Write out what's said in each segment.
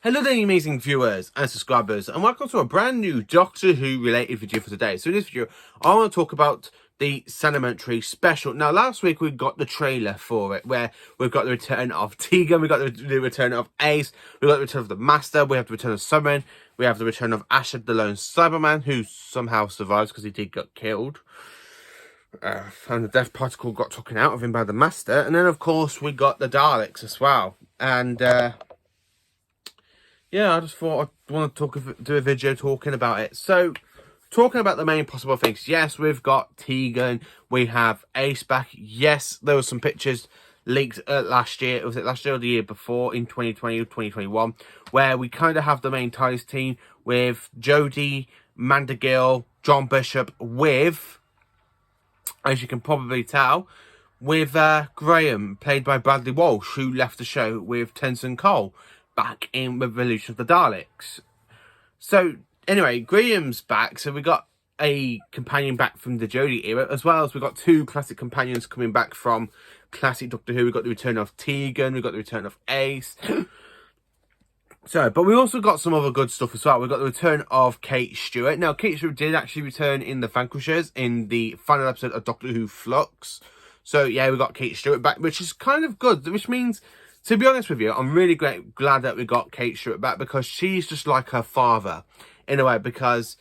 Hello there, you amazing viewers and subscribers, and welcome to a brand new Doctor Who related video for today. So in this video, I want to talk about the Centenary special. Now, last week we got the trailer for it, where we've got the return of Tegan, we got the return of Ace, we got the return of the Master, we have the return of Summer, we have the return of Asher, the lone Cyberman, who somehow survives because he did get killed. And the death particle got taken out of him by the Master, and then of course we got the Daleks as well. And yeah, I just thought I'd want to do a video talking about it. So, talking about the main possible things. Yes, we've got Tegan. We have Ace back. Yes, there were some pictures leaked last year. Was it last year or the year before, in 2020 or 2021, where we kind of have the main TARDIS team with Jodie, Amanda Gill, John Bishop, with, as you can probably tell, with Graham, played by Bradley Walsh, who left the show with Tenzin Cole back in Revolution of the Daleks. So, anyway, Graham's back, so we got a companion back from the Jodie era, as well as we got two classic companions coming back from classic Doctor Who. We got the return of Tegan, we got the return of Ace. So, but we also got some other good stuff as well. We got the return of Kate Stewart. Now, Kate Stewart did actually return in The Vanquishers in the final episode of Doctor Who Flux. So, yeah, we got Kate Stewart back, which is kind of good, which means, to be honest with you, I'm really glad that we got Kate Stewart back, because she's just like her father, in a way, because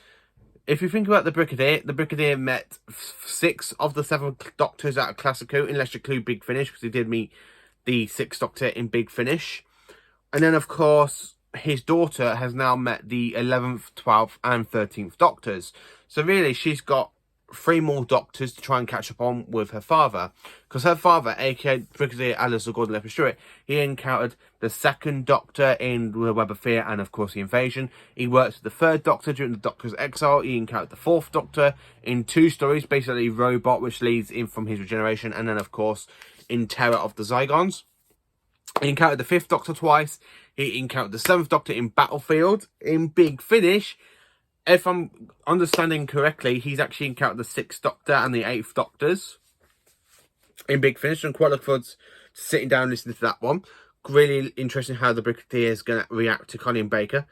if you think about the Brigadier met 6 of the 7 Doctors out of Classic Who, unless you include Big Finish, because he did meet the 6th Doctor in Big Finish. And then, of course, his daughter has now met the 11th, 12th and 13th Doctors. So really, she's got 3 more Doctors to try and catch up on with her father. Because her father, aka Brigadier Alistair Gordon-Levitt Stewart, he encountered the 2nd Doctor in The Web of Fear and, of course, The Invasion. He worked with the 3rd Doctor during the Doctor's Exile. He encountered the 4th Doctor in 2 stories, basically Robot, which leads in from his regeneration, and then, of course, in Terror of the Zygons. He encountered the 5th Doctor twice. He encountered the 7th Doctor in Battlefield. In Big Finish, if I'm understanding correctly, he's actually encountered the 6th Doctor and the 8th Doctors in Big Finish. I'm quite looking forward to sitting down and listening to that one. Really interesting how the Brigadier is going to react to Colin Baker.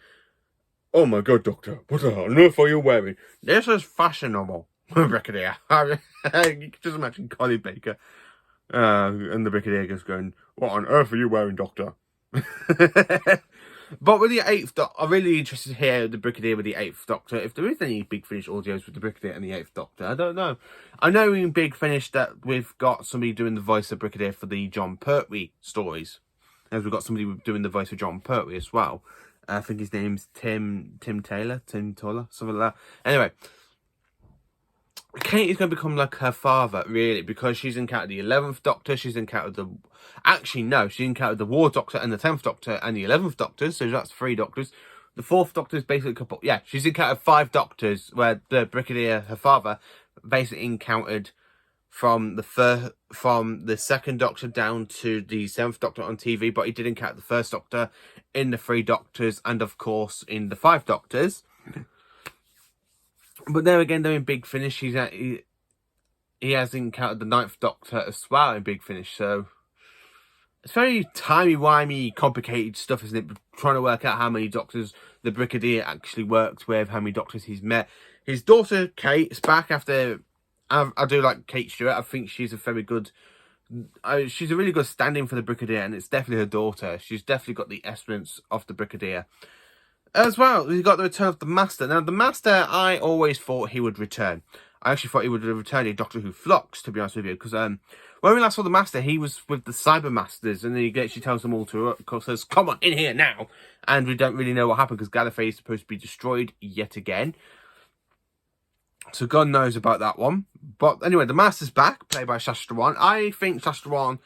Oh my god, Doctor, what on earth are you wearing? This is fashionable, Brigadier. You can just imagine Colin Baker and the Brigadier just going, what on earth are you wearing, Doctor? But with the 8th Doctor, I'm really interested to hear the Brigadier with the 8th Doctor. If there is any Big Finish audios with the Brigadier and the 8th Doctor, I don't know. I know in Big Finish that we've got somebody doing the voice of Brigadier for the John Pertwee stories. As we've got somebody doing the voice of John Pertwee as well. I think his name's Tim Taylor, something like that. Anyway, Kate is going to become like her father, really, because she's encountered the 11th Doctor, she's encountered the... Actually, no, she encountered the War Doctor and the 10th Doctor and the 11th Doctor, so that's 3 Doctors. The 4th Doctor is basically a couple... Yeah, she's encountered 5 Doctors, where the Brigadier, her father, basically encountered from the 2nd Doctor down to the 7th Doctor on TV, but he did encounter the 1st Doctor in the 3 Doctors and, of course, in the 5 Doctors. But there again, though, in Big Finish, he has encountered the 9th Doctor as well in Big Finish. So it's very timey-wimey, complicated stuff, isn't it? Trying to work out how many Doctors the Brigadier actually worked with, how many Doctors he's met. His daughter, Kate, is back after... I do like Kate Stewart. I think she's a very good... she's a really good stand-in for the Brigadier, and it's definitely her daughter. She's definitely got the essence of the Brigadier. As well, we got the return of the Master. Now, the Master, I always thought he would return. I actually thought he would return in Doctor Who Flux, to be honest with you. Because when we last saw the Master, he was with the Cyber Masters. And then he actually tells them all to, of course, says, come on, in here now. And we don't really know what happened, because Gallifrey is supposed to be destroyed yet again. So God knows about that one. But anyway, the Master's back, played by Sastrawan. I think Sastrawan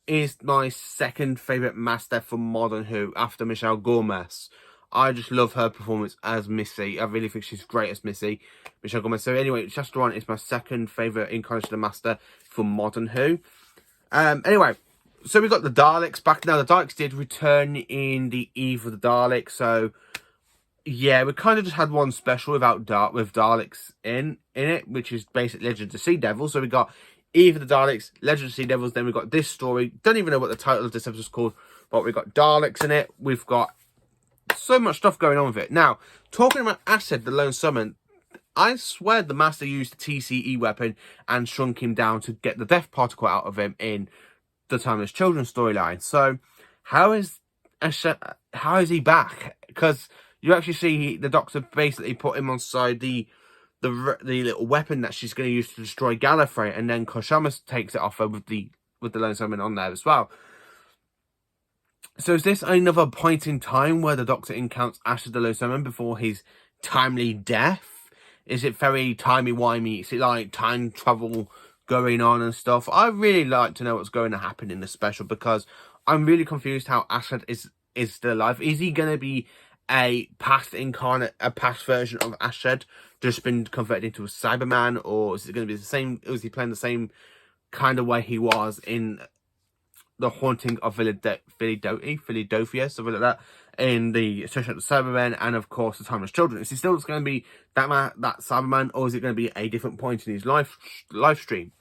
is my 2nd favourite Master for Modern Who, after Michelle Gomez. I just love her performance as Missy. I really think she's great as Missy, Michelle Gomez. So anyway, Sastrawan is my 2nd favourite incarnation of the Master for Modern Who. Anyway, so we got the Daleks back. Now, the Daleks did return in the Eve of the Daleks. So, yeah, we kind of just had one special with Daleks in it, which is basically Legend of the Sea Devils. So we got Eve of the Daleks, Legend of the Sea Devils. Then we got this story. Don't even know what the title of this episode is called, but we got Daleks in it. We've got so much stuff going on with it. Now, talking about Acid, the Lone Summon, I swear the Master used the TCE weapon and shrunk him down to get the death particle out of him in the Timeless Children storyline. So, how is he back? Because you actually see the Doctor basically put him on side the little weapon that she's going to use to destroy Gallifrey, and then Koshama takes it off her with the Lone Summon on there as well. So is this another point in time where the Doctor encounters Acid the Lone Summon before his timely death? Is it very timey-wimey? Is it like time travel going on and stuff? I really like to know what's going to happen in the special, because I'm really confused how Acid is still alive. Is he going to be a past incarnate, a past version of Acid, just been converted into a Cyberman, or is it going to be the same? Is he playing the same kind of way he was in The Haunting of Philadelphia, something like that, in the Association of the Cybermen, and of course the Timeless Children? Is he still going to be that Cyberman, or is it going to be a different point in his live stream?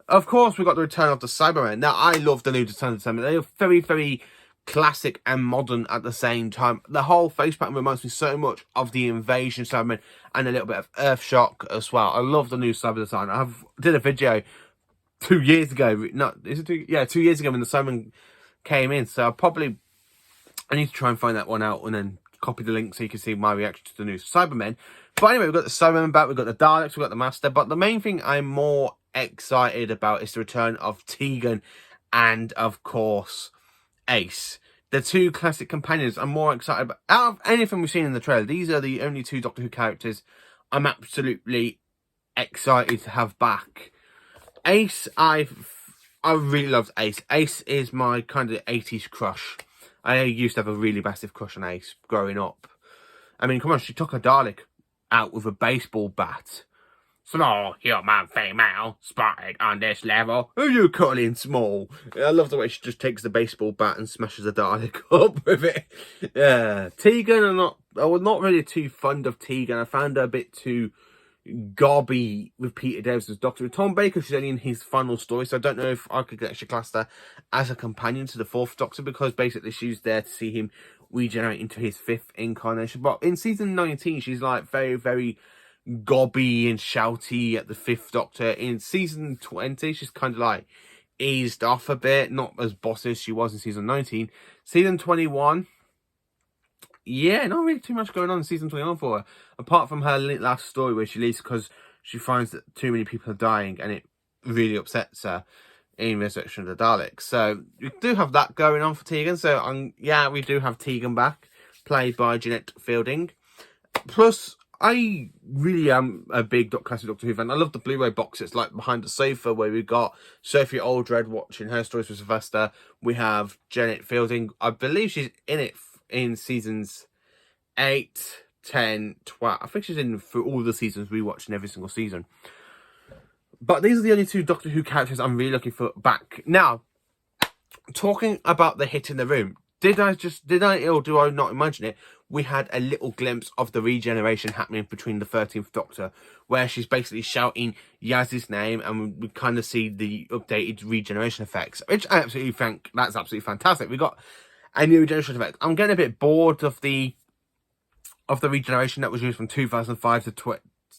Of course, we've got the return of the Cybermen. Now, I love the new Return of the Cybermen. They are very, very classic and modern at the same time. The whole face pattern reminds me so much of the Invasion Cybermen and a little bit of Earthshock as well. I love the new Cyber design. I did a video 2 years ago. No, is it 2? Yeah, 2 years ago when the Cybermen came in. So I need to try and find that one out and then copy the link so you can see my reaction to the new Cybermen. But anyway, we've got the Cybermen back, we've got the Daleks, we've got the Master. But the main thing I'm more excited about is the return of Tegan and, of course, Ace. The two classic companions I'm more excited about. Out of anything we've seen in the trailer, these are the only two Doctor Who characters I'm absolutely excited to have back. Ace, I really loved Ace. Ace is my kind of 80s crush. I used to have a really massive crush on Ace growing up. I mean, come on, she took a Dalek out with a baseball bat. Small human female spotted on this level. Who you calling small? I love the way she just takes the baseball bat and smashes the Dalek up with it. Yeah, Tegan, I was not really too fond of Tegan. I found her a bit too gobby with Peter Davis's Doctor. With Tom Baker, she's only in his final story, so I don't know if I could actually class her as a companion to the fourth Doctor, because basically she's there to see him regenerate into his fifth incarnation. But in season 19, she's like very, very gobby and shouty at the fifth Doctor. In season 20, she's kind of like eased off a bit, not as bossy as she was in season 19. Season 21, yeah, not really too much going on in season 21 for her, apart from her last story where she leaves because she finds that too many people are dying and it really upsets her in Resurrection of the Daleks. So we do have that going on for Tegan. So yeah, we do have Tegan back, played by Jeanette Fielding. Plus, I really am a big classic Doctor Who fan. I love the Blu-ray box. It's like behind the sofa where we've got Sophie Aldred watching her stories with Sylvester. We have Jeanette Fielding. I believe she's in it in seasons 8, 10, 12. I think she's in for all the seasons we watch in every single season. But these are the only two Doctor Who characters I'm really looking for back. Now, talking about the hit in the room, did I or do I not imagine it? We had a little glimpse of the regeneration happening between the 13th Doctor, where she's basically shouting Yaz's name, and we kind of see the updated regeneration effects, which I absolutely think that's absolutely fantastic. We got a new regeneration effect. I'm getting a bit bored of the regeneration that was used from 2005 to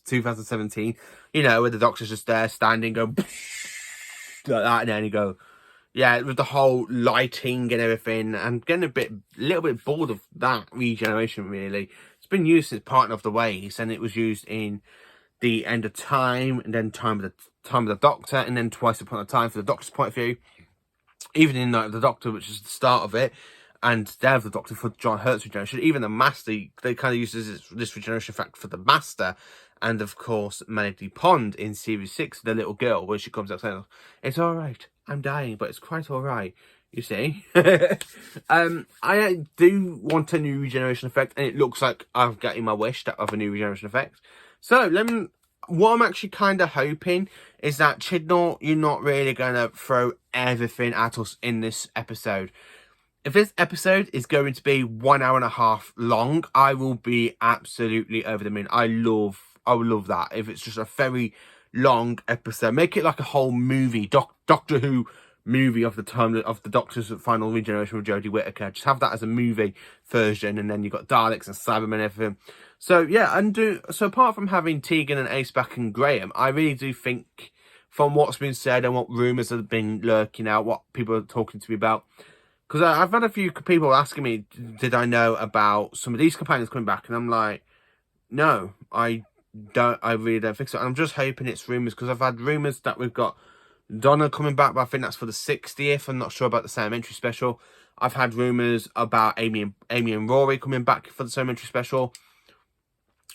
2017. You know, where the Doctor's just there standing, going like that, and then you go. Yeah, with the whole lighting and everything, I'm getting a little bit bored of that regeneration, really. It's been used since Partner of the Ways, and it was used in The End of Time, and then Time of the Doctor, and then Twice Upon a Time for the Doctor's point of view. Even in Night of the Doctor, which is the start of it, and Day of the Doctor for John Hurt's regeneration. Even the Master, they kind of use this regeneration fact for the Master. And of course, Melody Pond in Series 6, the little girl, where she comes out saying, "It's alright, I'm dying, but it's quite alright," you see. I do want a new regeneration effect, and it looks like I'm getting my wish of a new regeneration effect. So, what I'm actually kind of hoping is that Chibnall, you're not really going to throw everything at us in this episode. If this episode is going to be 1 hour and a half long, I will be absolutely over the moon. I would love that. If it's just a very long episode, make it like a whole movie, Doctor Who movie of the time of the Doctor's final regeneration with Jodie Whittaker. Just have that as a movie version, and then you've got Daleks and Cybermen and everything. So yeah, so apart from having Tegan and Ace back and Graham, I really do think, from what's been said and what rumours have been lurking out, what people are talking to me about, because I've had a few people asking me, did I know about some of these companions coming back? And I'm like, no, I really don't think so. And I'm just hoping it's rumours, because I've had rumours that we've got Donna coming back, but I think that's for the 60th. I'm not sure about the Centenary special. I've had rumours about Amy and Rory coming back for the Centenary special,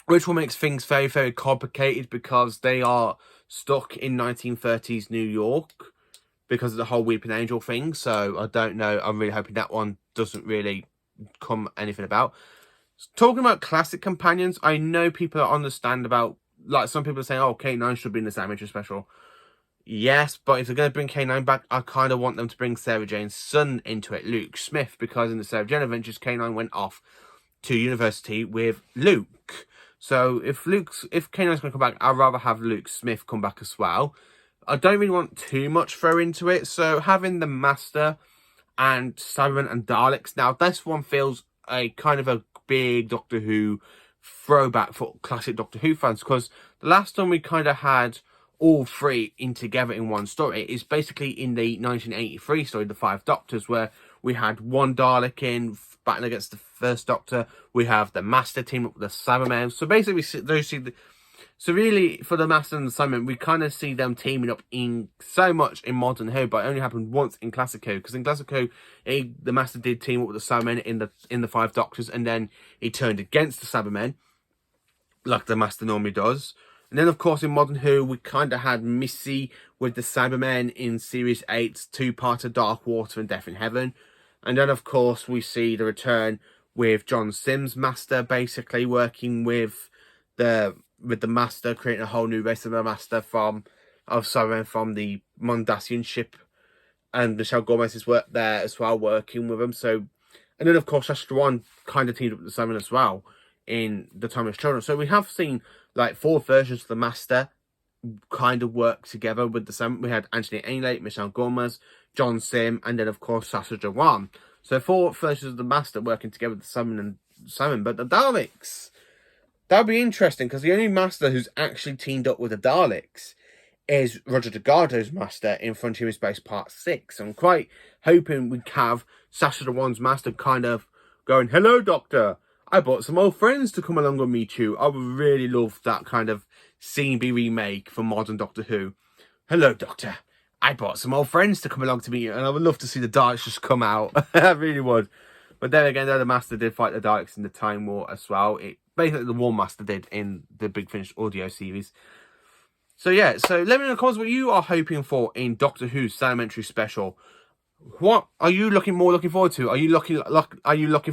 which will make things very, very complicated, because they are stuck in 1930s New York because of the whole Weeping Angel thing. So I don't know. I'm really hoping that one doesn't really come anything about. Talking about classic companions, I know people understand about, like, some people are saying, oh, K9 should be in the Centenary special. Yes, but if they're going to bring K9 back, I kind of want them to bring Sarah Jane's son into it, Luke Smith, because in the Sarah Jane Adventures, K9 went off to university with Luke. So if K9's going to come back, I'd rather have Luke Smith come back as well. I don't really want too much throw into it, so having the Master and Cybermen and Daleks, now this one feels a kind of a big Doctor Who throwback for classic Doctor Who fans, because the last time we kind of had all three in together in one story is basically in the 1983 story, The Five Doctors, where we had one Dalek in battling against the first Doctor. We have the Master team up with the Cybermen. So basically, so really, for the Master and the Cybermen, we kind of see them teaming up in so much in Modern Who, but it only happened once in Classic Who, because in Classic Who, the Master did team up with the Cybermen in the Five Doctors, and then he turned against the Cybermen, like the Master normally does. And then, of course, in Modern Who, we kind of had Missy with the Cybermen in Series 8's two-parter Dark Water and Death in Heaven. And then, of course, we see the return with John Sims' Master, basically working with the Master, creating a whole new race of the Master of Cybermen from the Mondasian ship. And Michelle Gomez's work there as well, working with them. So, and then, of course, Astra One kind of teamed up with the Cybermen as well in The Timeless Children. So we have seen like 4 versions of the Master kind of work together with the Cybermen. We had Anthony Ainley, Michelle Gomez, John Sim, and then of course Sasha Jawan. So 4 versions of the Master working together with the Cybermen. But the Daleks, that would be interesting, because the only Master who's actually teamed up with the Daleks is Roger Delgado's Master in Frontier in Space Part 6. I'm quite hoping we have Sasha Jawan's Master kind of going, hello, Doctor, I brought some old friends to come along and meet you. I would really love that kind of scene be remake for modern Doctor Who. Hello, Doctor. I brought some old friends to come along to meet you. And I would love to see the Daleks just come out. I really would. But then again, though, the Master did fight the Daleks in the Time War as well. Basically, the War Master did in the Big Finish audio series. So yeah, so let me know in the comments what you are hoping for in Doctor Who's Salimentary Special. What are you looking forward to? Are you looking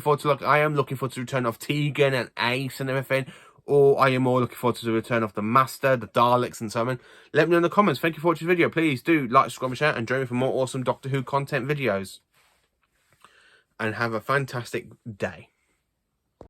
forward to, like I am looking forward to the return of Tegan and Ace and everything? Or are you more looking forward to the return of the Master, the Daleks and so on? Let me know in the comments. Thank you for watching the video. Please do like, subscribe and share, and join me for more awesome Doctor Who content videos. And have a fantastic day.